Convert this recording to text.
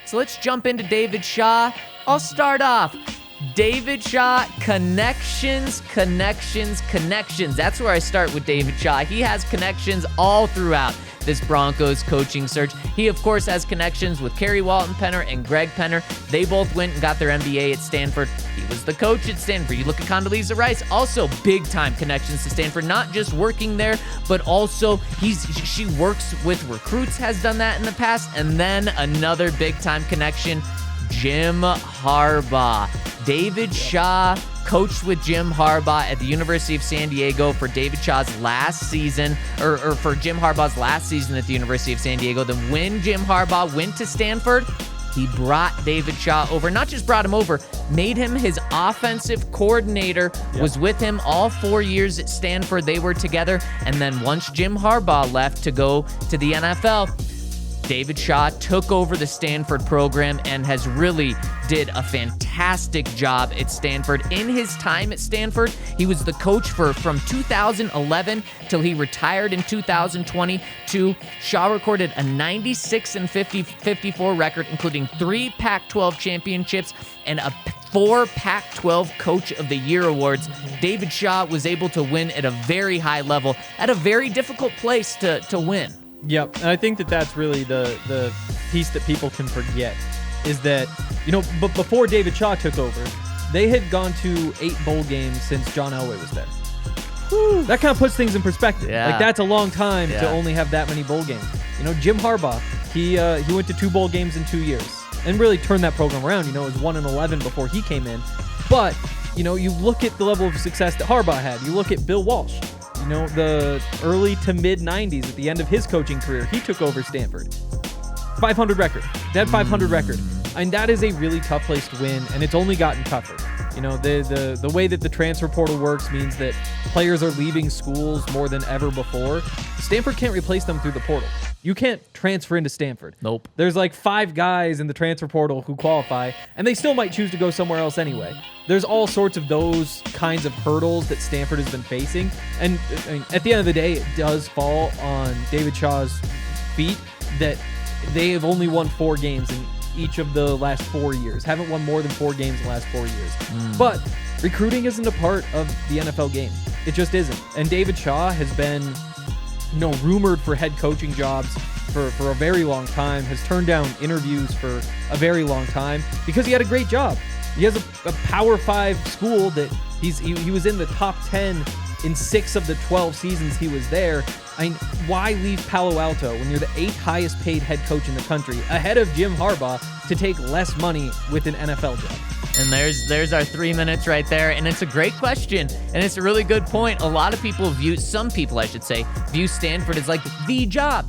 So let's jump into David Shaw. I'll start off. David Shaw, connections. That's where I start with David Shaw. He has connections all throughout this Broncos coaching search. He, of course, has connections with Kerry Walton Penner and Greg Penner. They both went and got their MBA at Stanford. He was the coach at Stanford. You look at Condoleezza Rice, also big-time connections to Stanford, not just working there, but also she works with recruits, has done that in the past. And then another big-time connection, Jim Harbaugh. David Shaw coached with Jim Harbaugh at the University of San Diego for David Shaw's last season, or for Jim Harbaugh's last season at the University of San Diego. Then when Jim Harbaugh went to Stanford, he brought David Shaw over. Not just brought him over, made him his offensive coordinator, was with him all 4 years at Stanford. They were together. And then once Jim Harbaugh left to go to the NFL, David Shaw took over the Stanford program and has really did a fantastic job at Stanford. In his time at Stanford, he was the coach from 2011 till he retired in 2022. Shaw recorded a 96-54 record, including 3 Pac-12 championships and 4 Pac-12 Coach of the Year awards. David Shaw was able to win at a very high level, at a very difficult place to win. Yep, and I think that's really the piece that people can forget is that, but before David Shaw took over, they had gone to 8 bowl games since John Elway was there. Whew. That kind of puts things in perspective. Yeah. Like, that's a long time to only have that many bowl games. Jim Harbaugh, he went to 2 bowl games in 2 years and really turned that program around. It was 1-11 before he came in. But, you look at the level of success that Harbaugh had. You look at Bill Walsh. The early to mid-90s, at the end of his coaching career, he took over Stanford. 500 record. That 500 record. And that is a really tough place to win, and it's only gotten tougher. The way that the transfer portal works means that players are leaving schools more than ever before. Stanford can't replace them through the portal. You can't transfer into Stanford. Nope. There's like 5 guys in the transfer portal who qualify, and they still might choose to go somewhere else anyway. There's all sorts of those kinds of hurdles that Stanford has been facing. And at the end of the day, it does fall on David Shaw's feet that they have only won 4 games in each of the last 4 years. Haven't won more than 4 games in the last 4 years. But recruiting isn't a part of the NFL game. It just isn't. And David Shaw has been rumored for head coaching jobs for a very long time, has turned down interviews for a very long time because he had a great job. He has a Power 5 school that he was in the top 10 in 6 of the 12 seasons he was there. Why leave Palo Alto when you're the 8th highest paid head coach in the country, ahead of Jim Harbaugh, to take less money with an NFL job? And there's our 3 minutes right there. And it's a great question. And it's a really good point. A lot of people some people, I should say, view Stanford as like the job.